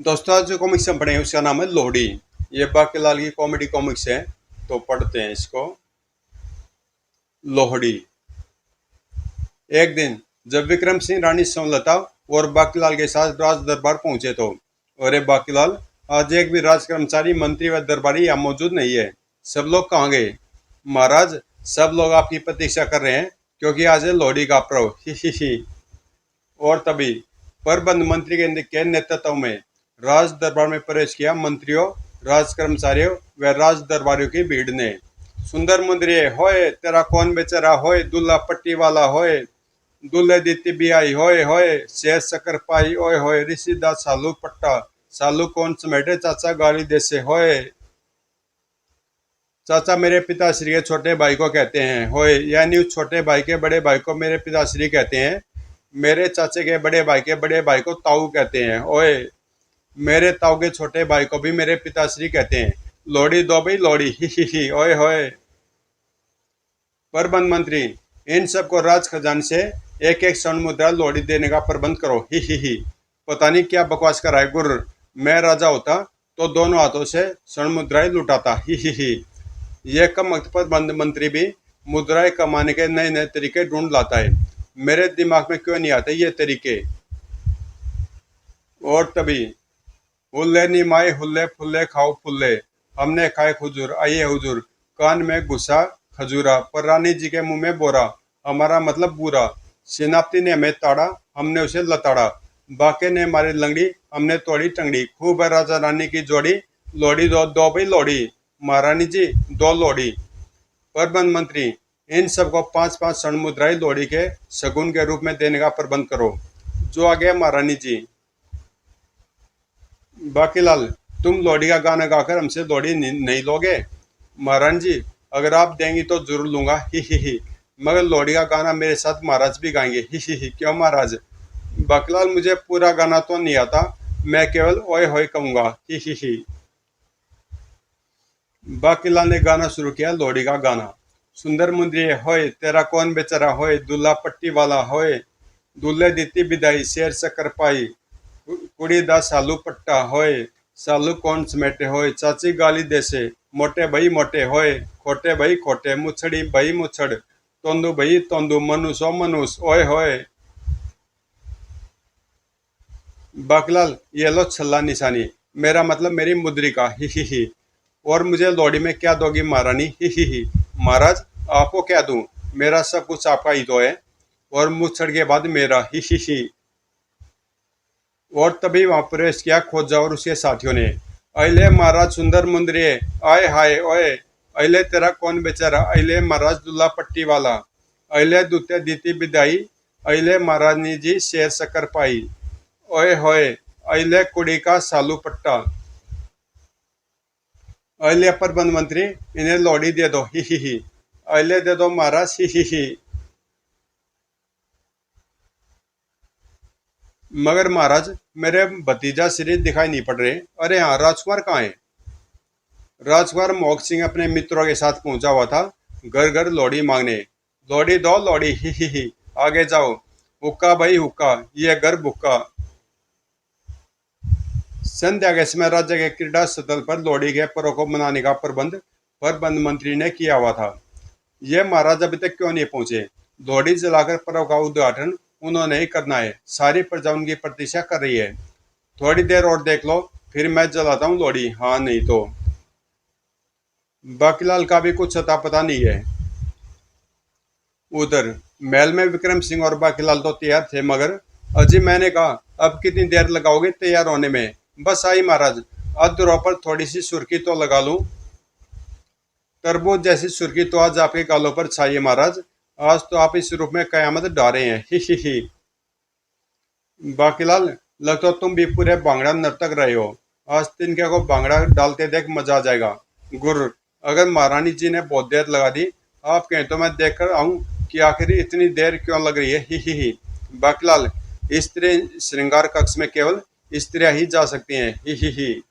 दोस्तों आज जो कॉमिक्स हम पढ़े हैं उसका नाम है लोहड़ी। ये बाकीलाल की कॉमेडी कॉमिक्स है, तो पढ़ते हैं इसको। लोहड़ी। एक दिन जब विक्रम सिंह रानी सोमलता और बाकीलाल के साथ राज दरबार पहुंचे तो अरे बाकीलाल, आज एक भी राज कर्मचारी, मंत्री व दरबारी यहाँ मौजूद नहीं है। सब लोग कहाँ गए? महाराज, सब लोग आपकी प्रतीक्षा कर रहे हैं क्योंकि आज है लोहड़ी का पर्व। ही ही। और तभी प्रबंध मंत्री के नेतृत्व में राज दरबार में प्रवेश किया। मंत्रियों, राज कर्मचारियों व राज दरबारियों की भीड़ ने। सुंदर मुंदरिये होए, तेरा कौन बेचारा होए, दुल्ला पट्टी वाला होए, दुल्ले दी तिबियाई होए होए, शेर शकर पाई ओए होए, ऋषिदास सालू पट्टा, सालू कौन समेटे, चाचा गाली देसे होए। चाचा मेरे पिताश्री के छोटे भाई को कहते हैं होए, यानी उस छोटे भाई के बड़े भाई को मेरे पिताश्री कहते हैं। मेरे चाचे के बड़े भाई को ताऊ कहते हैं ओए। मेरे ताऊ के छोटे भाई को भी मेरे पिताश्री कहते हैं। लोहड़ी दो भाई लोहड़ी, ही ओए होए। प्रबंध मंत्री, इन सबको राज खजाने से एक एक स्वर्ण मुद्रा लोहड़ी देने का प्रबंध करो। ही। पता नहीं क्या बकवास कर रहा है गुर्र। मैं राजा होता तो दोनों हाथों से स्वर्ण मुद्राएं लुटाता। ही। यह कम वक्त प्रबंध मंत्री भी मुद्राएं कमाने के नए नए तरीके ढूंढ लाता है। मेरे दिमाग में क्यों नहीं आते ये तरीके। और तभी हुल्ले नी माए हुल्ले फुल्ले खाओ फुल्ले, हमने खाए खजूर, आइए हुजूर। कान में घुसा खजूरा, पर रानी जी के मुंह में बोरा, हमारा मतलब बुरा। सेनापति ने हमें ताड़ा, हमने उसे लताड़ा। बाके ने मारी लंगड़ी, हमने तोड़ी टंगड़ी। खूब है राजा रानी की जोड़ी, लोहड़ी दो दो भाई लोहड़ी, महारानी जी दो लोहड़ी। प्रबंध मंत्री, इन सबको 5-5 स्वर्ण मुद्राएं लोहड़ी के शगुन के रूप में देने का प्रबंध करो। जो आ गया महारानी जी। बाकीलाल, तुम लोहड़ी का गाना गाकर हमसे लोहड़ी नहीं लोगे? महारानी जी, अगर आप देंगी तो जरूर लूंगा। ही। मगर लोहड़ी का गाना मेरे साथ महाराज भी गाएंगे। ही। क्यों महाराज? बाकीलाल, मुझे पूरा गाना तो नहीं आता, मैं केवल ओए होए कहूंगा। ही। बाकीलाल ने गाना शुरू किया, लोहड़ी का गाना। सुंदर मुंदरिये होए, तेरा कौन बेचारा होए, दुल्ला पट्टी वाला होए, दुल्ले दीती बिदाई, शेर शकर पाई, कुड़ी दा सालू पट्टा होए, सालू कौन समेटे होए, चाची गाली देसे, मोटे भाई मोटे होए, खोटे भाई खोटे, मुछड़ी भाई मुछड़, तोंदू भाई तोंदू, मनुष्य मनुष्य ओए होए। बाकीलाल, ये लो छल्ला निशानी, मेरा मतलब मेरी मुद्रिका। ही। और मुझे लोहड़ी में क्या दोगी महारानी? ही। महाराज, आपको क्या दूं? मेरा सब कुछ आपका ही तो है, और मुछड़ के बाद मेरा। ही। और तभी वहां प्रवेश किया खोजा और उसके साथियों ने। अले महाराज सुंदर मुंदरिये, आए हाय ओए, अले तेरा कौन बेचारा, अले महाराज दुल्ला पट्टी वाला, अले दूते दीती बिदाई, अले महारानी जी शेर शकर पाई, ओए होए, अले कुड़ी का सालू पट्टा। अले प्रबंध मंत्री, इन्हें लोहड़ी दे दो। ही। अले दे दो महाराज। ही। मगर महाराज, मेरे भतीजा श्री दिखाई नहीं पड़ रहे। अरे हाँ, राजकुमार कहाँ है? राजकुमार मोहक सिंह अपने मित्रों के साथ पहुंचा हुआ था घर घर लोहड़ी मांगने। लोहड़ी दो लोहड़ी, ही। आगे जाओ, हुक्का भाई हुक्का, ये घर भुक्का। संध्या के समय राज्य के क्रीड़ा स्थल पर लोहड़ी के पर्व को मनाने का प्रबंध प्रबंध मंत्री ने किया हुआ था। ये महाराज अभी तक क्यों नहीं पहुंचे? लोहड़ी जलाकर पर्व का उद्घाटन उन्होंने ही करना है। सारी प्रजा उनकी प्रतीक्षा कर रही है। थोड़ी देर और देख लो, फिर मैं जलाता हूँ लोहड़ी। हाँ नहीं तो। बाकीलाल का भी कुछ अता पता नहीं है। उधर महल में विक्रम सिंह और बाकीलाल तो तैयार थे, मगर अजी मैंने कहा, अब कितनी देर लगाओगे तैयार होने में? बस आई महाराज, अधरों पर थोड़ी सी सुर्खी तो लगा लूं। तरबूज जैसी सुर्खी तो आज आपके गालों पर छाई है महाराज। आज तो आप इस रूप में कयामत डारे हैं। ही। बाकीलाल, लगता तो तुम भी पूरे भांगड़ा नर्तक रहे हो। आज तिनके को भांगड़ा डालते देख मजा आ जाएगा। गुर्र, अगर महारानी जी ने बहुत देर लगा दी, आप कहें तो मैं देख कर आऊं कि आखिर इतनी देर क्यों लग रही है। ही। बाकीलाल, स्त्री श्रृंगार कक्ष में केवल स्त्रियां ही जा सकती हैं। ही।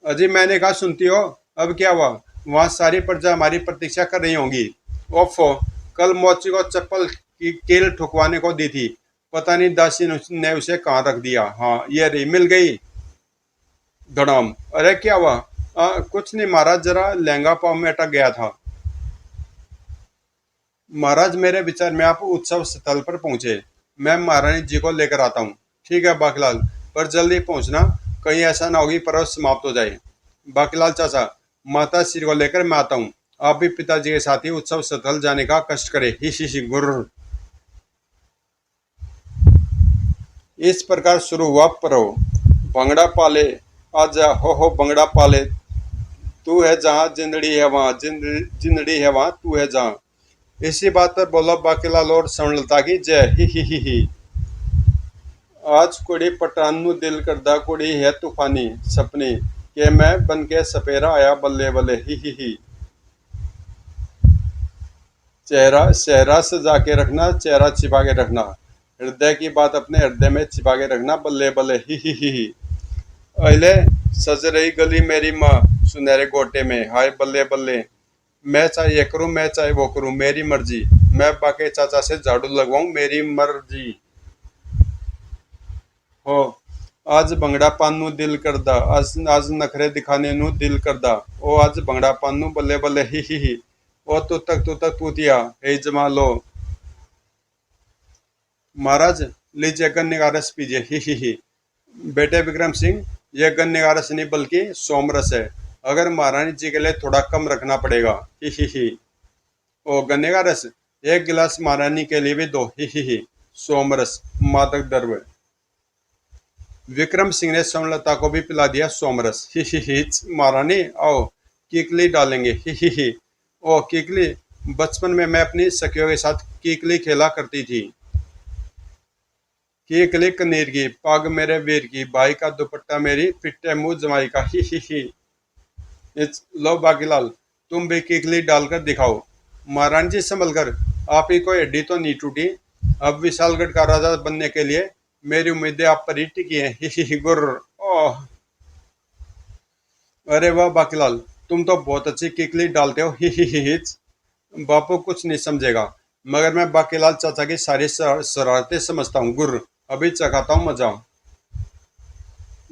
अजी मैंने कहा, सुनती हो? अब क्या हुआ? वहां सारी प्रजा हमारी प्रतीक्षा कर रही होंगी। ओफो, कल मोची को चप्पल की कील ठुकवाने को दी थी, पता नहीं दासी ने उसे कहाँ रख दिया। हाँ ये रही, मिल गई। धड़ाम। अरे क्या हुआ? कुछ नहीं महाराज, जरा लहंगा पाँव में अटक गया था। महाराज मेरे विचार में आप उत्सव स्थल पर पहुंचे, मैं महारानी जी को लेकर आता हूँ। ठीक है बाकीलाल, पर जल्दी पहुंचना, कहीं ऐसा ना हो कि पर्व समाप्त हो जाए। बाकीलाल चाचा, माता श्री को लेकर मैं आता हूँ, आप भी पिताजी के साथ ही उत्सव स्थल जाने का कष्ट करे। ही गुर्र। इस प्रकार शुरू हुआ पर्व। भंगड़ा पाले आजा हो भंगड़ा पाले, तू है जहाँ जिंदड़ी है वहाँ, जिंदड़ी है वहाँ तू है जहाँ। इसी बात पर बोला बाकीलाल और स्वर्णलता की जय। ही। आज कुड़ी पठान नु दिल करदा, कुड़ी है तूफानी सपनी, के मैं बन के सपेरा आया बल्ले बल्ले। ही। चेहरा चेहरा सजा के रखना, चेहरा छिपा के रखना, हृदय की बात अपने हृदय में छिपा के रखना, बल्ले बल्ले। ही। अले सज रही गली मेरी माँ सुनहरे गोटे में, हाय बल्ले बल्ले। मैं चाहे ये करूं, मैं चाहे वो करूं, मेरी मर्जी। मैं बाके चाचा से झाड़ू लगवाऊं, मेरी मर्जी। हो आज भंगड़ा पान नु दिल करदा, आज नखरे दिखाने नु दिल करदा, ओ आज भंगड़ा पान नु बल्ले बल्ले। ही। ओ तू तक तूतिया हे जमा लो। महाराज लीजिए गन्ने का रस पीजिए। ही। बेटे विक्रम सिंह, यह गन्ने का रस नहीं बल्कि सोमरस है, अगर महारानी जी के लिए थोड़ा कम रखना पड़ेगा। ही। ओ गन्ने का रस, एक गिलास महारानी के लिए भी दो। ही। सोमरस मादक द्रव्य। विक्रम सिंह ने सोमलता को भी पिला दिया सोमरस। ही। महारानी आओ कीकली डालेंगे। ही। ओ कीकली, बचपन में मैं अपनी सखियों के साथ कीकली खेला करती थी। कीकली कनीर की, पाग मेरे वीर की, भाई का दुपट्टा मेरी फिट्टे मुंह जमाई का। ही। लो बाकीलाल, तुम भी कीकली डालकर दिखाओ। महारानी जी संभल कर, आप ही को हड्डी तो नहीं टूटी। अब विशालगढ़ का राजा बनने के लिए मेरी उम्मीदें आप पर ही टिकी हैं। ही गुर्र। ओह अरे वाह बाकीलाल, तुम तो बहुत अच्छी कीकली डालते हो। ही। बापू कुछ नहीं समझेगा, मगर मैं बाकीलाल चाचा की सारी शरारतें समझता हूँ। गुर्र, अभी चखाता हूँ मजा।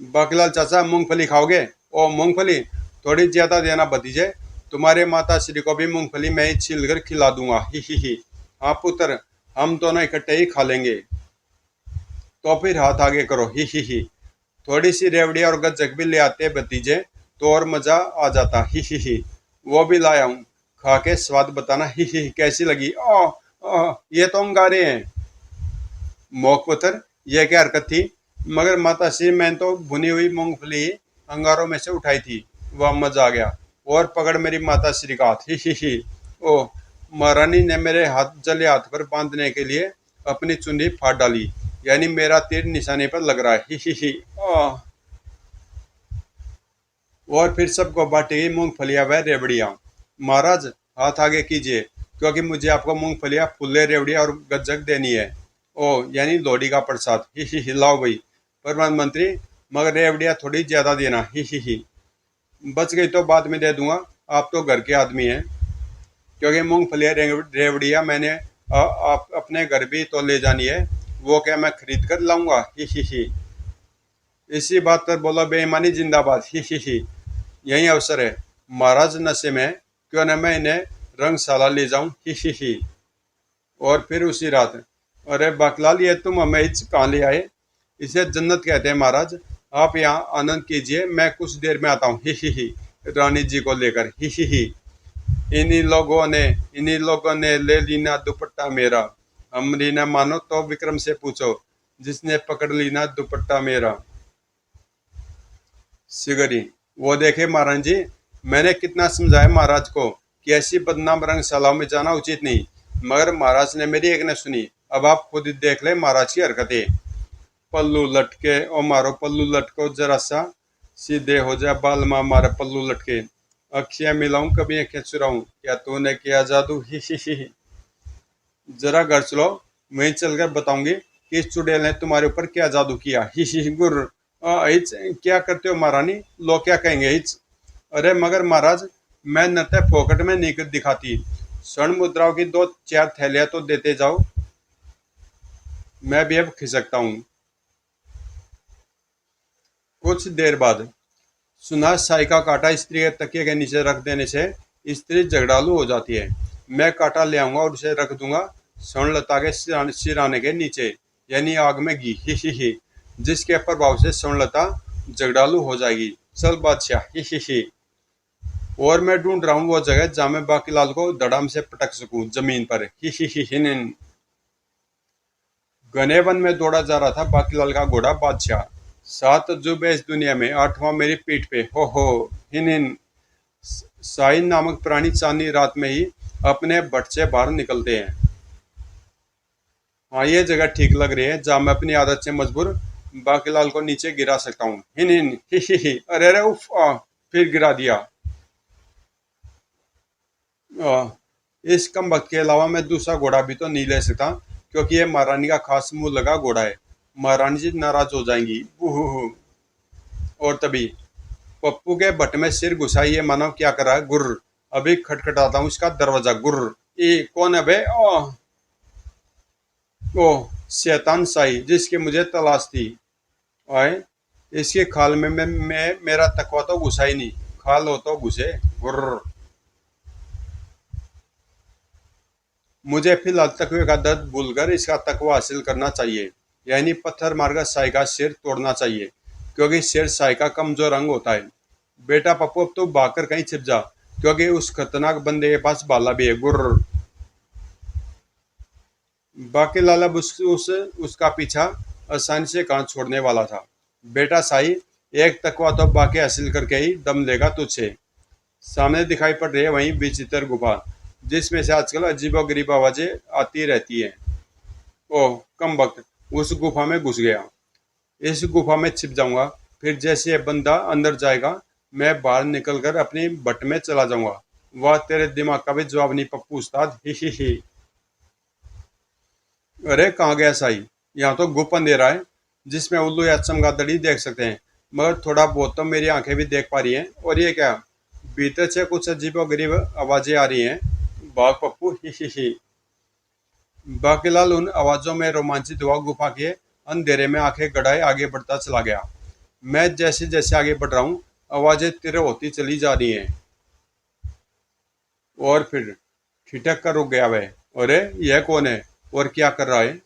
बाकीलाल चाचा मूंगफली खाओगे? ओ मूंगफली थोड़ी ज्यादा देना भतीजे, तुम्हारे माता श्री को भी मूंगफली मैं ही छील कर खिला दूंगा। ही। हाँ पुत्र, हम दोनों इकट्ठे ही खा लेंगे। तो फिर हाथ आगे करो। ही। थोड़ी सी रेवड़ी और गज्जक भी ले आते भतीजे, तो और मजा आ जाता। ही। वो भी लाया हूँ, खा के स्वाद बताना। ही कैसी लगी? ये तो अंगारे हैं। मोक पुत्र, यह क्या हरकत थी? मगर माता श्री, मैंने तो भुनी हुई मूंगफली अंगारों में से उठाई थी, वह मजा आ गया। और पकड़ मेरी माता श्री का हाथ। ही। ओ महारानी ने मेरे हाथ जले हाथ पर बांधने के लिए अपनी चुन्नी फाड़ डाली, यानी मेरा तीर निशाने पर लग रहा है। ही। और फिर सबको बांटेगी मूंगफलियां व रेवड़ियां। महाराज हाथ आगे कीजिए, क्योंकि मुझे आपको मूंगफलियां, फुल्ले, रेवड़ियां और गज्जक देनी है। ओ यानी लोहड़ी का प्रसाद। ही लाओ भाई प्रधानमंत्री, मगर रेवड़ियां थोड़ी ज्यादा देना। ही। बच गई तो बाद में दे दूंगा, आप तो घर के आदमी हैं। क्योंकि मूंगफलियां रेवड़ियां मैंने आप अपने घर भी तो ले जानी है, वो क्या मैं खरीद कर लाऊंगा? ही। इसी बात पर बोला बेईमानी जिंदाबाद। ही। यही अवसर है, महाराज नशे में, क्यों न मैं इन्हें रंगशाला ले जाऊं। ही। और फिर उसी रात, अरे बाकलाल, ये तुम हमें कहाँ ले आए? इसे जन्नत कहते हैं महाराज, आप यहाँ आनंद कीजिए, मैं कुछ देर में आता हूँ। ही। रानी जी को लेकर। ही। इन्हीं लोगों ने ले लीना दुपट्टा मेरा, हमरी न मानो तो विक्रम से पूछो, जिसने पकड़ लीना दुपट्टा मेरा। सिगरी। वो देखे महाराज जी, मैंने कितना समझाया महाराज को कि ऐसी बदनाम रंगशालाओं में जाना उचित नहीं, मगर महाराज ने मेरी एक न सुनी। अब आप खुद ही देख ले महाराज की हरकतें। पल्लू लटके, ओ मारो पल्लू लटको जरा सा, सीधे हो जा बाल माँ मारे पल्लू लटके, अखियां मिलाऊं कभी अखियां चुराऊं, क्या तूने किया जादू? ही। जरा घर चलो, वहीं चलकर बताऊंगी कि इस चुड़ैल ने तुम्हारे ऊपर क्या जादू किया। ही गुर्र। क्या करते हो महारानी, लोग क्या कहेंगे? हिच। अरे मगर महाराज, मैं नृत्य फोकट में नहीं दिखाती, स्वर्ण मुद्राओं की 2-4 थैलियां तो देते जाओ। मैं भी अब खिसकता हूँ। कुछ देर बाद सुना, साई का कांटा स्त्री के तकिए के नीचे रख देने से स्त्री झगड़ालू हो जाती है। मैं कांटा ले आऊंगा और उसे रख दूंगा स्वर्णलता के सिराने के नीचे, यानी आग में घी। ही ही, जिसके प्रभाव से स्वर्णलता झगड़ालू हो जाएगी। चल बादशाह। ही और मैं ढूंढ रहा हूँ वो जगह जहाँ मैं बाकीलाल को धड़ाम से पटक सकूं जमीन पर। ही। घने वन में दौड़ा जा रहा था बाकीलाल का घोड़ा बादशाह। सात अजूबे इस दुनिया में, आठवां मेरी पीठ पे। हो हिन। साइन नामक प्राणी चांदनी रात में ही अपने बट से बाहर निकलते हैं। हाँ, ये जगह ठीक लग रही है जहाँ मैं अपनी आदत से मजबूर बाकीलाल को नीचे गिरा सकता हूँ। हिन। ही। अरे अरे उफ फिर गिरा दिया। आ, इस कम वक्त के अलावा मैं दूसरा घोड़ा भी तो नहीं ले सकता, क्योंकि ये महारानी का खास मुंह लगा घोड़ा है। महारानी जी नाराज हो जाएंगी। उहु। और तभी पप्पू के बट में सिर घुसाई ये मानव क्या कर रहा है। गुर्र। अभी खटखटाता हूँ इसका दरवाजा। गुर्र। ये कौन है बे? ओह, शैतान साई जिसकी मुझे तलाश थी। आए, इसके खाल में मैं मेरा तकवा तो घुसा ही नहीं। खाल हो तो घुसे। गुर्र। मुझे फिलहाल तकवे का दर्द भूलकर इसका तकवा हासिल करना चाहिए, यानी पत्थर मारकर साई का सिर तोड़ना चाहिए, क्योंकि सिर साई का कमजोर अंग होता है। बेटा पप्पू, अब तो भागकर कहीं छिप जा, क्योंकि उस खतरनाक बंदे के पास भाला भी है। गुर्र। बाकी लाल अब उसका पीछा आसानी से कहाँ छोड़ने वाला था। बेटा साई, एक तकवा तो बाकी हासिल करके ही दम लेगा तुझसे। सामने दिखाई पड़ रही है वहीं विचित्र गुफा, जिसमें से आजकल अजीबोगरीब आवाजें आती रहती हैं। ओह कम वक्त, उस गुफा में घुस गया। इस गुफा में छिप जाऊंगा, फिर जैसे ये बंदा अंदर जाएगा मैं बाहर निकलकर अपनी भट्ट में चला जाऊंगा। वाह, तेरे दिमाग का भी जवाब नहीं पप्पू उस्ताद। ही। अरे कहाँ गया साई? यहाँ तो गुप अंधेरा है, जिसमें उल्लू या चमगादड़ी देख सकते हैं, मगर थोड़ा बहुत तो मेरी आंखें भी देख पा रही हैं। और ये क्या? भीतर से कुछ अजीबोगरीब आवाजें आ रही हैं। भाग पप्पू। ही। बाकीलाल उन आवाजों में रोमांचित हुआ गुफा के अंधेरे में आंखें गड़ाए आगे बढ़ता चला गया। मैं जैसे जैसे आगे बढ़ रहा हूँ आवाजें तीव्र होती चली जा रही हैं। और फिर ठिठक कर रुक गया वह। अरे यह कौन है और क्या कर रहा है?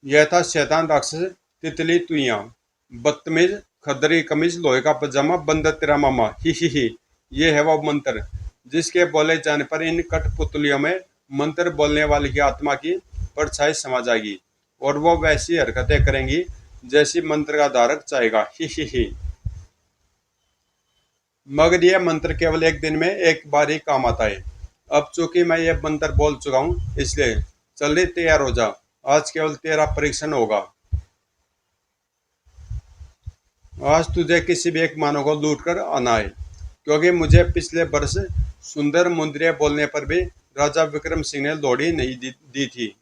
यह था शैतान राक्षस तितली तुइया। बदतमीज, खद्दरी कमीज, लोहे का पजामा, बंदर तेरा मामा। ही। ये है वो मंत्र जिसके बोले जाने पर इन कठपुतलियों में मंत्र बोलने वाले की आत्मा की परछाई समा जाएगी, और वो वैसी हरकतें करेंगी जैसी मंत्र का धारक चाहेगा। ही। मगर यह मंत्र केवल एक दिन में एक बार ही काम आता है। अब चूंकि मैं यह मंत्र बोल चुका हूँ, इसलिए जल्दी तैयार हो जा। आज केवल तेरा परीक्षण होगा। आज तुझे किसी भी एक मानव को लूट कर आना है, क्योंकि मुझे पिछले वर्ष सुंदर मुंदरिया बोलने पर भी राजा विक्रम सिंह ने लोड़ी नहीं दी थी,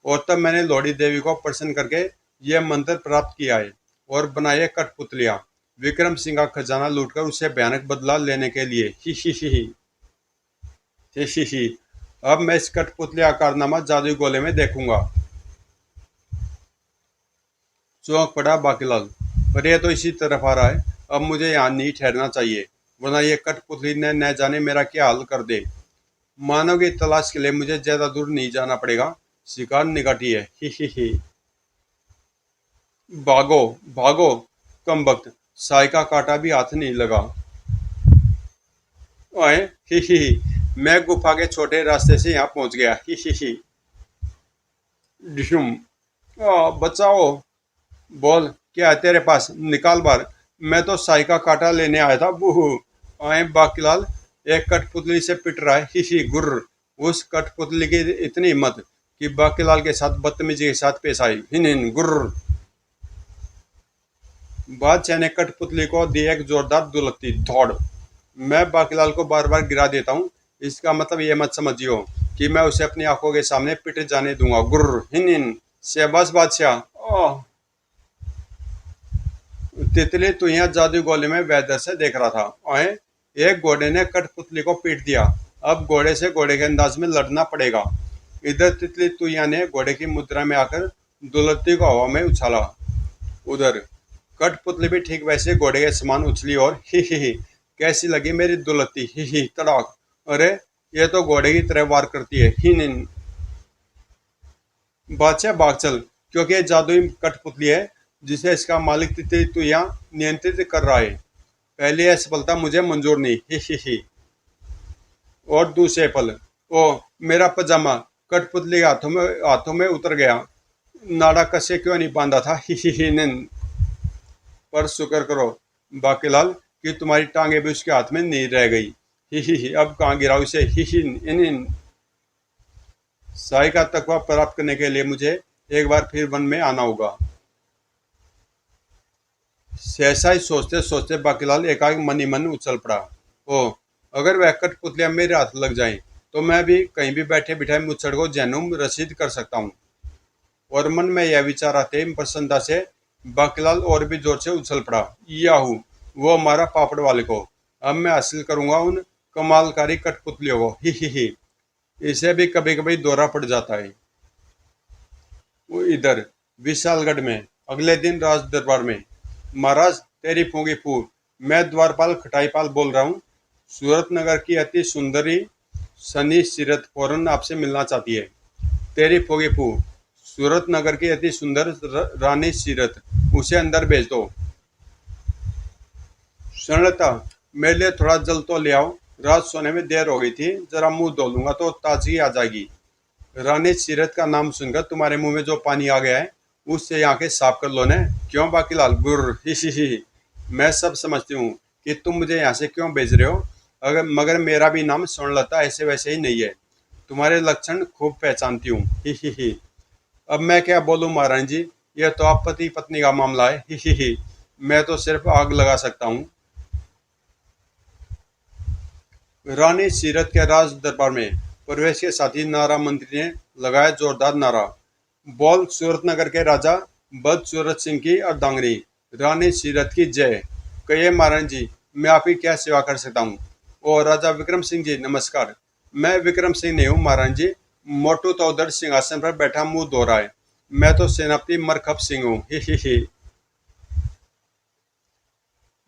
और तब मैंने लोड़ी देवी को प्रसन्न करके यह मंत्र प्राप्त किया है और बनाए कठपुतलियां, विक्रम सिंह का खजाना लूटकर उससे भयानक बदला लेने के लिए। ही। अब मैं इस कठपुतली का कारनामा जादुई गोले में देखूंगा। चौंक पड़ा बाकीलाल। पर यह तो इसी तरफ आ रहा है। अब मुझे यहाँ नहीं ठहरना चाहिए, वरना ये कठपुतली ने न जाने मेरा क्या हाल कर दे। मानव की तलाश के लिए मुझे ज्यादा दूर नहीं जाना पड़ेगा। शिकार निकटी है। ही। भागो भागो, कम वक्त, साई का कांटा भी हाथ नहीं लगा। आए। ही। मैं गुफा के छोटे रास्ते से यहाँ पहुंच गया। ही। डिशुम। बचाओ। बोल, क्या है तेरे पास? निकाल बार। मैं तो साई का कांटा लेने आया था। बूहू। आए बाकीलाल, एक कठपुतली से पिट रहा है। ही। गुर्र। उस कठपुतली की इतनी हिम्मत कि बाकीलाल के साथ बदतमीजी के साथ पेश आई। हिन गुर्र। बादशाह ने कठपुतली को दी एक जोरदार दुलत्ती दौड़। मैं बाकीलाल को बार बार गिरा देता हूँ, इसका मतलब ये मत समझियो कि मैं उसे अपनी आंखों के सामने पिट जाने दूंगा। गुर्र। हिन। शहबाज बादशाह। ओह, तितली तो यहाँ जादू गोले में वैदर से देख रहा था। आए, एक घोड़े ने कठपुतली को पीट दिया। अब घोड़े से घोड़े के अंदाज में लड़ना पड़ेगा। इधर तितली तुया ने घोड़े की मुद्रा में आकर दुलत्ती को हवा में उछाला। उधर कठपुतली भी ठीक वैसे घोड़े के समान उछली और ही कैसी लगी मेरी दुलत्ती, ही तड़ाक। अरे ये तो घोड़े की तरह वार करती है, ही निन। बादशाह भाग चल, क्योंकि ये जादुई कठपुतली है जिसे इसका मालिक तितली तुया नियंत्रित कर रहा है। पहली यह सफलता मुझे मंजूर नहीं, ही। और दूसरे पल, ओ मेरा पजामा कठपुतली के हाथों में उतर गया। नाड़ा कसे क्यों नहीं बांधा था, ही निन। पर शुक्र करो बाकीलाल कि तुम्हारी टांगे भी उसके हाथ में नहीं रह गई, ही। अब कहाँ गिराओ इसे, ही इन। साई का तकवा प्राप्त करने के लिए मुझे एक बार फिर वन में आना होगा। सहसा ही सोचते सोचते बाकीलाल एकाएक मन ही मन उछल पड़ा। ओ अगर वह कठपुतलियां मेरे हाथ लग जाएं, तो मैं भी कहीं भी बैठे बिठाए मुच्छड़ को जहनुम रसीद कर सकता हूँ। और मन में यह विचार आते ही प्रसन्नता से बाकीलाल और भी जोर से उछल पड़ा। याहू, वो हमारा पापड़ वाले को अब मैं हासिल करूंगा उन कमालकारी कठपुतलियों को, ही। इसे भी कभी कभी दौरा पड़ जाता है। वो इधर विशालगढ़ में अगले दिन राज दरबार में। महाराज तेरी फूंगी फू, मैं द्वारपाल खटाईपाल बोल रहा हूँ। सूरत नगर की अति सुंदरी सनी सीरत फौरन आपसे मिलना चाहती है। तेरी फूंगी फू, सूरत नगर की अति सुंदर रानी सीरत, उसे अंदर भेज दो। सुनता मेरे लिए थोड़ा जल तो ले आओ, रात सोने में देर हो गई थी, जरा मुंह धो लूंगा तो ताजगी आ जाएगी। रानी सीरत का नाम सुनकर तुम्हारे मुंह में जो पानी आ गया है उससे आंखें साफ कर लो ने। क्यों बाकीलाल, गुर्र, ही। मैं सब समझती हूँ कि तुम मुझे यहाँ से क्यों भेज रहे हो, मगर मेरा भी नाम स्वर्णलता ऐसे वैसे ही नहीं है। तुम्हारे लक्षण खूब पहचानती हूँ, ही। अब मैं क्या बोलूँ महारानी जी, यह तो आप पति पत्नी का मामला है, ही। मैं तो सिर्फ आग लगा सकता हूँ। रानी सीरत के राज दरबार में प्रवेश के साथ ही नारा मंत्री ने लगाया जोरदार नारा। बोल सूरत नगर के राजा बदसूरत सिंह की अर्धांगिनी रानी सीरत की जय। कहिए महारानी जी, मैं आपकी क्या सेवा कर सकता हूँ। ओ राजा विक्रम सिंह जी नमस्कार। मैं विक्रम सिंह नहीं हूँ महारानी जी, मोटू तो उधर सिंहासन पर बैठा मुंह धो रहा है। मैं तो सेनापति मरखप सिंह हूँ, ही।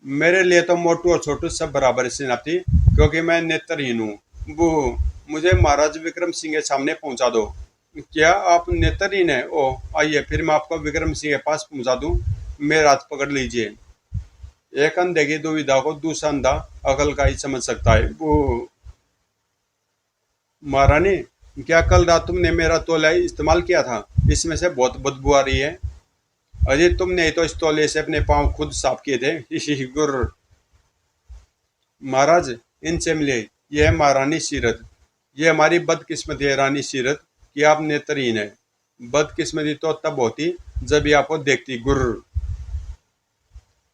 मेरे लिए तो मोटू और छोटू सब बराबर है सेनापति, क्योंकि मैं नेत्रहीन हूँ। वो मुझे महाराज विक्रम सिंह के सामने पहुंचा दो। क्या आप नेत्रहीन है? ओ आइए फिर मैं आपको विक्रम सिंह के पास पहुंचा दूं। मेरा हाथ पकड़ लीजिए। एक अंधे की दुविधा को दूसरा अंधा अकल का ही समझ सकता है। वो महारानी, क्या कल रात तुमने मेरा तौलिया इस्तेमाल किया था? इसमें से बहुत बदबू आ रही है। अजय तुमने ही तो इस तौलिए से अपने पांव खुद साफ किए थे, ही गुर्र। महाराज इनसे मिले, यह है महारानी सीरत। ये हमारी बदकिस्मती है रानी सीरत कि आप नेत्रहीन है। बदकिस्मती तो तब होती जब ये आपको देखती, गुर्र।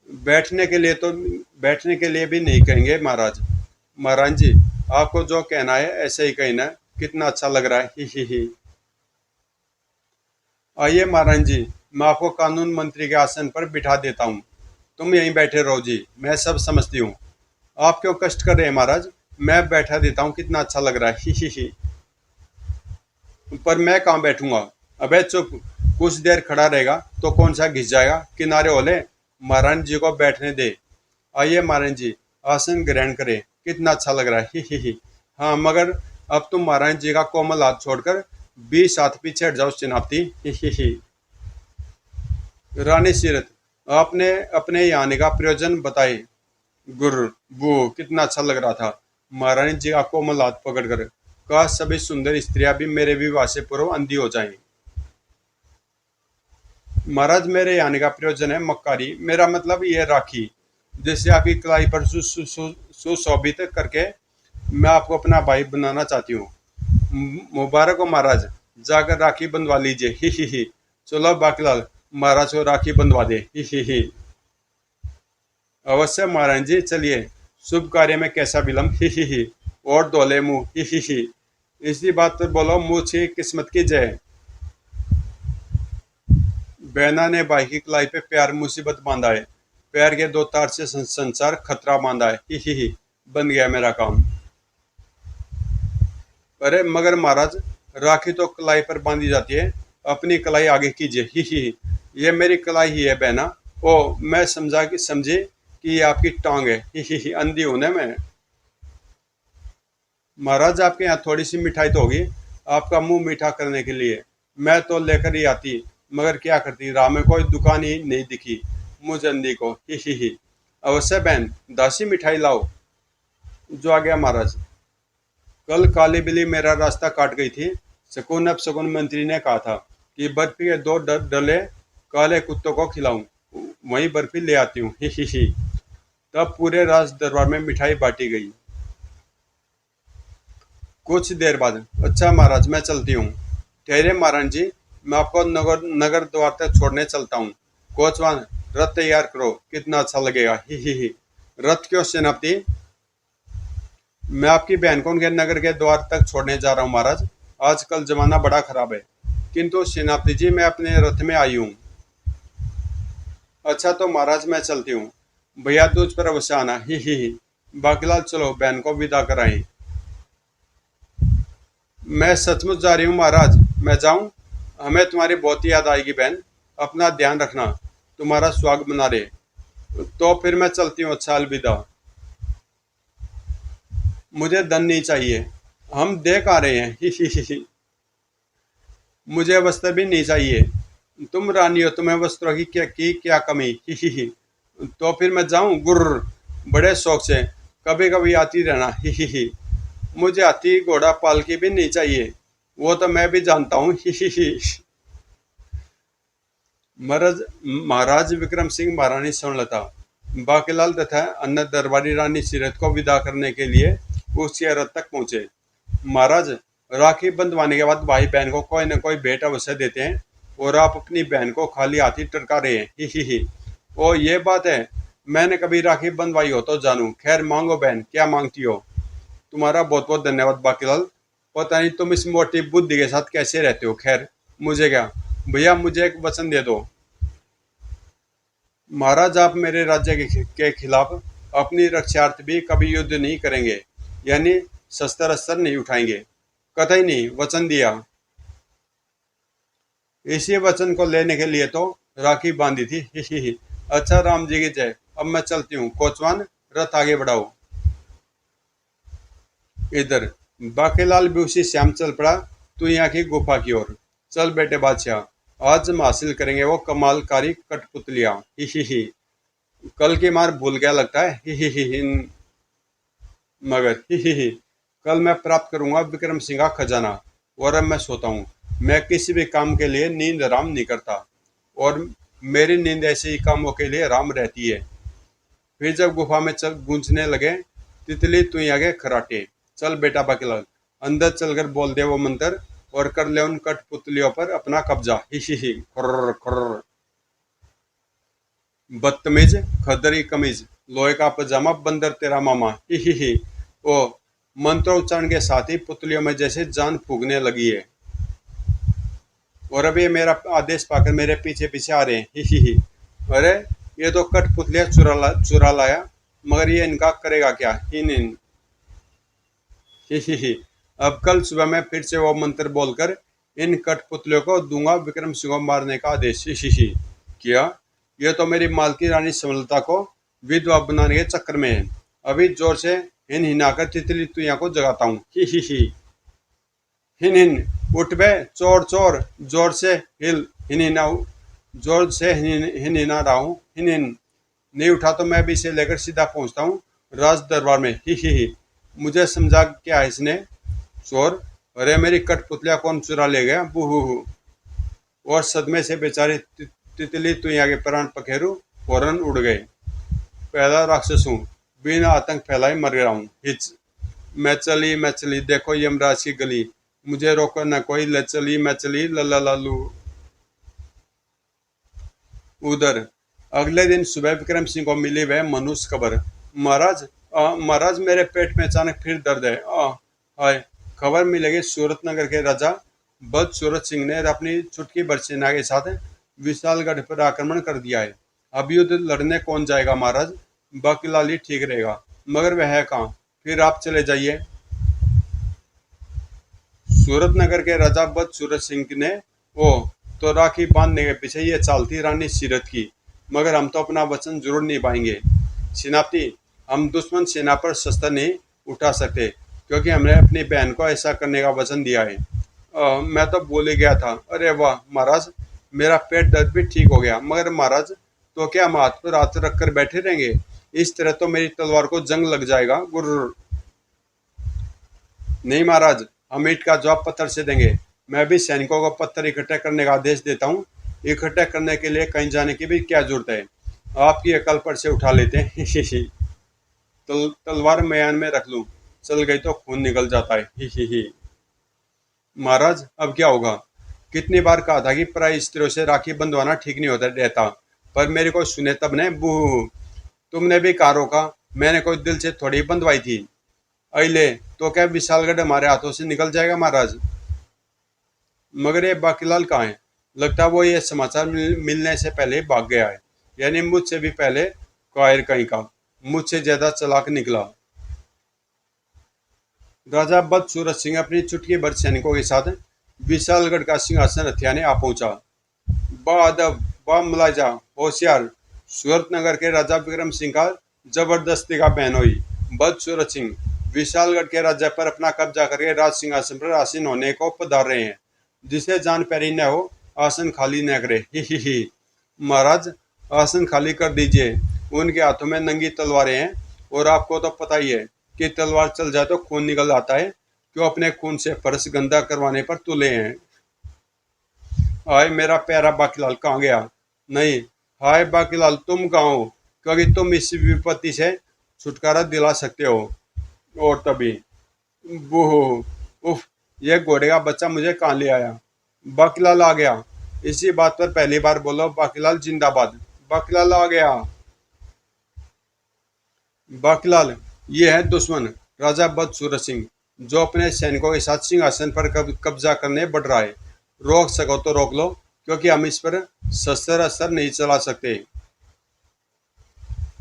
बैठने के लिए भी नहीं कहेंगे महाराज। महाराज जी आपको जो कहना है ऐसे ही कहना। कितना अच्छा लग रहा है, ही। आइए महाराज जी, मैं आपको कानून मंत्री के आसन पर बिठा देता हूँ। तुम यहीं बैठे रहो जी, मैं सब समझती हूँ। आप क्यों कष्ट कर रहे हैं महाराज, मैं बैठा देता हूँ। कितना अच्छा लग रहा है, ही। पर मैं कहाँ बैठूंगा? अबे चुप, कुछ देर खड़ा रहेगा तो कौन सा घिस जाएगा। किनारे होले, महारानी जी को बैठने दे। आइए महारानी जी, आसन ग्रहण करें। कितना अच्छा लग रहा है, ही। हाँ मगर अब तुम महारानी जी का कोमल हाथ छोड़कर 20 हाथ पीछे हट जाओ सेनापति, ही। रानी सीरत, आपने अपने यहाँ आने का प्रयोजन बताए। गुर्र, वो कितना अच्छा लग रहा था महारानी जी का कोमल हाथ पकड़कर। काश सभी सुंदर स्त्रियां भी मेरे विवाह से पूर्व अंधी हो जाएं। महाराज मेरे आने का प्रयोजन है मक्कारी, मेरा मतलब ये राखी, जिससे आपकी कलाई पर सुशोभित करके मैं आपको अपना भाई बनाना चाहती हूँ। मुबारक हो महाराज, जाकर राखी बंधवा लीजिए, ही। चलो बाकीलाल, महाराज को राखी बंधवा दे, ही। अवश्य महाराज जी, चलिए। शुभ कार्य में कैसा विलम्ब, ही। और दोले मुंह, ही। इसी बात पर बोलो मुँह की किस्मत की जय। बहना ने भाई की कलाई पे प्यार मुसीबत बांधा है। प्यार के दो तार से संसार खतरा बांधा है, ही। बन गया मेरा काम। अरे मगर महाराज, राखी तो कलाई पर बांधी जाती है, अपनी कलाई आगे कीजिए। ही ये मेरी कलाई ही है बहना। ओ मैं समझे कि ये आपकी टांग है। ही अंधी हूं ना मैं। महाराज आपके यहाँ थोड़ी सी मिठाई तो होगी, आपका मुंह मीठा करने के लिए। मैं तो लेकर ही आती, मगर क्या करती, राह में कोई दुकान ही नहीं दिखी मुझ अंधी को। ही अवश्य बहन, दासी मिठाई लाओ। जो आ गया महाराज। कल काली बिल्ली मेरा रास्ता काट गई थी। शकुन अपशकुन मंत्री ने कहा था कि बर्फी के दो डले काले कुत्तों को खिलाऊं। वही बर्फी ले आती हूँ। ही तब पूरे राज दरबार में मिठाई बांटी गई। कुछ देर बाद, अच्छा महाराज मैं चलती हूँ। ठहरे महाराज जी, मैं आपको नगर नगर द्वार तक छोड़ने चलता हूँ। कोचवान, रथ तैयार करो, कितना अच्छा लगेगा। ही रथ क्यों सेनापति? मैं आपकी बहन को उनके नगर के द्वार तक छोड़ने जा रहा हूँ महाराज। आजकल जमाना बड़ा खराब है। किंतु सेनापति जी, मैं अपने रथ में आई हूँ। अच्छा तो महाराज मैं चलती हूँ। भैया दूज पर अवश्य आना। ही बाकीलाल, चलो बहन को विदा कराएं। मैं सचमुच जा रही हूँ महाराज। मैं जाऊं? हमें तुम्हारी बहुत याद आएगी बहन। अपना ध्यान रखना। तुम्हारा स्वागत बना रहे। तो फिर मैं चलती हूँ। अच्छा अलविदा। मुझे धन नहीं चाहिए, हम देख आ रहे हैं। ही मुझे वस्त्र भी नहीं चाहिए। तुम रानी हो, तुम्हें वस्त्रों की क्या कमी। ही तो फिर मैं जाऊं? गुर्र, बड़े शौक से कभी कभी आती रहना। ही मुझे हाथी घोड़ा पालकी भी नहीं चाहिए, वो तो मैं भी जानता हूँ। ही महाराज महाराज विक्रम सिंह, महारानी स्वर्णलता, बाकीलाल तथा अन्य दरबारी रानी सीरत को विदा करने के लिए उसके रथ तक पहुंचे। महाराज, राखी बंधवाने के बाद भाई बहन को कोई न कोई भेंट अवश्य देते हैं, और आप अपनी बहन को खाली हाथी टरका रहे हैं। ही ओ ये बात है, मैंने कभी राखी बंधवाई हो तो जानू। खैर मांगो बहन, क्या मांगती हो? तुम्हारा बहुत बहुत धन्यवाद बाकीलाल। पता नहीं तुम इस मोटी बुद्धि के साथ कैसे रहते हो। खैर मुझे क्या, भैया मुझे एक वचन दे दो। महाराज, आप मेरे राज्य के खिलाफ अपनी रक्षार्थ भी कभी युद्ध नहीं करेंगे, यानी शस्त्र अस्त्र नहीं उठाएंगे। कतई नहीं, वचन दिया। इसी वचन को लेने के लिए तो राखी बांधी थी। ही अच्छा राम जी की जय। अब मैं चलती हूँ। कोचवान, रथ आगे बढ़ाओ। इधर बाकीलाल भी उसी श्याम चल पड़ा, तू यहाँ की गुफा की ओर। चल बेटे बादशाह, आज हम हासिल करेंगे वो कमालकारी कठपुतलियां। ही कल की मार भूल गया लगता है। ही मगर ही कल मैं प्राप्त करूंगा विक्रम सिंह का खजाना। और अब मैं सोता हूँ। मैं किसी भी काम के लिए नींद आराम नहीं करता, और मेरी नींद ऐसे ही कामों के लिए आराम रहती है। फिर जब गुफा में चल गूंजने लगे, तितली तू आगे खराटे। चल बेटा बाकीलाल, अंदर चलकर बोल दे वो मंत्र, और कर ले उन कठपुतलियों पर अपना कब्जा। ही खुर्र खुर्र। बदतमीज, खदरी कमीज, लोहे का पजामा, बंदर तेरा मामा। ही ओ मंत्रोच्चारण के साथ ही पुतलियों में जैसे जान फूकने लगी है, और अब ये मेरा आदेश पाकर मेरे पीछे पीछे आ रहे हैं। ही अरे ये तो कठपुतलियां चुरा लाया, मगर ये इनका करेगा क्या। ही अब कल सुबह मैं फिर से वो मंत्र बोलकर इन कठपुतलियों को दूंगा विक्रम सिंह को मारने का आदेश। ही किया, यह तो मेरी मालकी रानी समलता को विधवा बनाने के चक्कर में है। अभी जोर से हिन हिनाकर तितली तुया को जगाता हूँ। ही हिन हिन, उठ बे चोर चोर, जोर से हिल। हिन हिना, जोर से हिन हिना रहा हूँ। हिन हिन नहीं उठा तो मैं भी इसे लेकर सीधा पहुंचता हूँ राज दरबार में। ही मुझे समझा क्या है इसने। चोर, अरे मेरी कठपुतलिया कौन चुरा ले गया। बूहू। और सदमे से बेचारी तितली तुया के प्राण पखेरु फौरन उड़ गए। पहला राक्षस हूँ, बिना आतंक फैलाए मर रहा हूँ। हिच, मैं चली देखो यमराज की गली, मुझे रोको न कोई। ले चली मैं चली लल्ला लालू। उधर अगले दिन सुबह विक्रम सिंह को मिली वह मनुष्य खबर। महाराज, महाराज मेरे पेट में अचानक फिर दर्द है। हाय, खबर मिलेगी सूरत नगर के राजा बदसूरत सिंह ने अपनी चुटकी भर सेना के साथ विशालगढ़ पर आक्रमण कर दिया है। अब युद्ध लड़ने कौन जाएगा महाराज? बाकीलाल ही ठीक रहेगा, मगर वह है कहाँ? फिर आप चले जाइए। सूरत नगर के राजा बद सूरत सिंह ने ओ तो राखी बांधने के पीछे ये चाल थी रानी सीरत की, मगर हम तो अपना वचन जरूर निभाएंगे। सेनापति, हम दुश्मन सेना पर शस्त्र नहीं उठा सकते, क्योंकि हमने अपनी बहन को ऐसा करने का वचन दिया है। मैं तो बोल ही गया था। अरे वाह महाराज, मेरा पेट दर्द भी ठीक हो गया। मगर महाराज, तो क्या हम हाथ पर हाथ रख कर बैठे रहेंगे? इस तरह तो मेरी तलवार को जंग लग जाएगा। गुर्र। नहीं महाराज, हम ईंट का जवाब पत्थर से देंगे। मैं भी सैनिकों को पत्थर इकट्ठे करने का आदेश देता हूँ। इकट्ठे करने के लिए कहीं जाने की भी क्या जरूरत है? आपकी अकल पर से उठा लेते हैं। तलवार मैदान में रख लूं, चल गई तो खून निकल जाता है। ही। महाराज, अब क्या होगा? कितनी बार कहा था कि पराई स्त्रियों से राखी बंधवाना ठीक नहीं होता रहता, पर मेरे को सुने तब ने बू। तुमने भी कहा रोका, मैंने कोई दिल से थोड़ी बंधवाई थी। अले तो क्या विशालगढ़ हमारे हाथों से निकल जाएगा महाराज? मगर ये बाकीलाल कहाँ है? लगता है वो ये समाचार मिलने से पहले ही भाग गया है, यानी मुझसे भी पहले। कायर कहीं का, मुझसे ज्यादा चालाक निकला। राजा बद सूरत सिंह अपनी चुटकी भर सैनिकों के साथ विशालगढ़ का सिंहासन हथियाने आ पहुंचा। बादब बा मलाजा, होशियार। सूरत नगर के राजा विक्रम सिंह का जबरदस्ती का बहन हुई। बद सूरत सिंह विशालगढ़ के राज्य पर अपना कब्जा करके राज सिंहासन पर आसीन होने को पधार रहे हैं। जिसे जान प्यारी न हो, आसन खाली न करे। ही। महाराज, आसन खाली कर दीजिए। उनके हाथों में नंगी तलवारें हैं, और आपको तो पता ही है कि तलवार चल जाए तो खून निकल आता है। क्यों अपने खून से फर्श गंदा करवाने पर तुले हैं? हाय मेरा प्यारा बाकीलाल कहाँ गया? नहीं, हाय बाकीलाल तुम कहाँ हो? क्योंकि तुम इस विपत्ति से छुटकारा दिला सकते हो। और तभी बूह, उफ, ये घोड़े का बच्चा मुझे कहाँ ले आया? बाकीलाल आ गया। इसी बात पर पहली बार बोलो, बाकीलाल जिंदाबाद। बाकीलाल आ गया। बाकीलाल, ये है दुश्मन राजा बद सूरत सिंह, जो अपने सैनिकों के साथ सिंहासन पर कब्जा करने बढ़ रहा है। रोक सको तो रोक लो, क्योंकि हम इस पर शस्त्र अस्त्र नहीं चला सकते।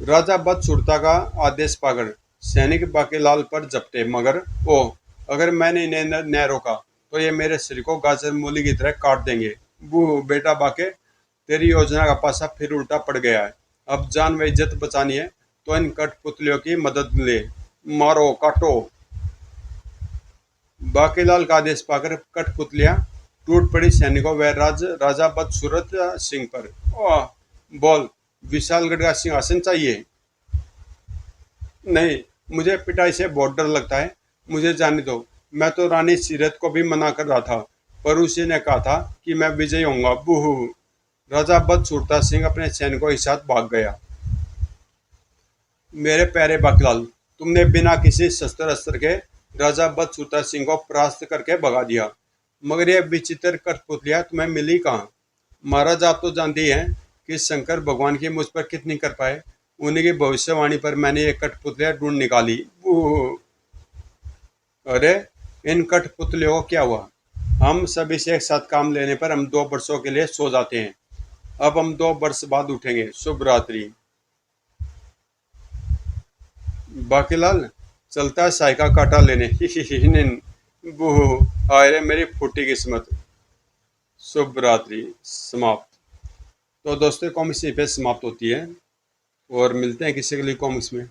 राजा बद सुरता का आदेश पाकर सैनिक बाकीलाल पर झपटे, मगर ओ, अगर मैंने इन्हें न रोका तो ये मेरे सिर को गाजर मूली की तरह काट देंगे। बू बेटा बाके, तेरी योजना का पासा फिर उल्टा पड़ गया है। अब जान व इज्जत बचानी है तो इन कठपुतलियों की मदद ले। मारो काटो। बाकीलाल का आदेश पाकर कठपुतलियां टूट पड़ी सैनिकों व राजा बद सूरत सिंह पर। ओह, बोल, विशालगढ़ का सिंहासन चाहिए? नहीं, मुझे पिटाई से बहुत डर लगता है। मुझे जाने दो। मैं तो रानी सीरत को भी मना कर रहा था, पर उसी ने कहा था कि मैं विजयी होऊंगा। बूहू। राजा बद सूरता सिंह अपने सैनिकों के साथ भाग गया। मेरे प्यारे बाकीलाल, तुमने बिना किसी शस्त्र अस्त्र के राजा बद सूरता सिंह को परास्त करके भगा दिया, मगर यह विचित्र कठपुतलियां तुम्हें मिली कहाँ? महाराज, आप तो जानते ही हैं कि शंकर भगवान की मुझ पर कितनी कृपा है। उन्हीं की भविष्यवाणी पर मैंने ये कठपुतलियां ढूंढ निकाली। बूह। अरे, इन कठपुतलियों को क्या हुआ? हम सभी से एक साथ काम लेने पर हम 2 वर्षों के लिए सो जाते हैं। अब हम 2 वर्ष बाद उठेंगे। शुभ रात्रि। बाकीलाल चलता है साई का कांटा लेने। ही। बूह। हाय रे मेरी फूटी किस्मत। शुभ रात्रि। समाप्त। तो दोस्तों, कॉमिक्स यहीं पे समाप्त होती है, और मिलते हैं किसी अगली कॉमिक्स में।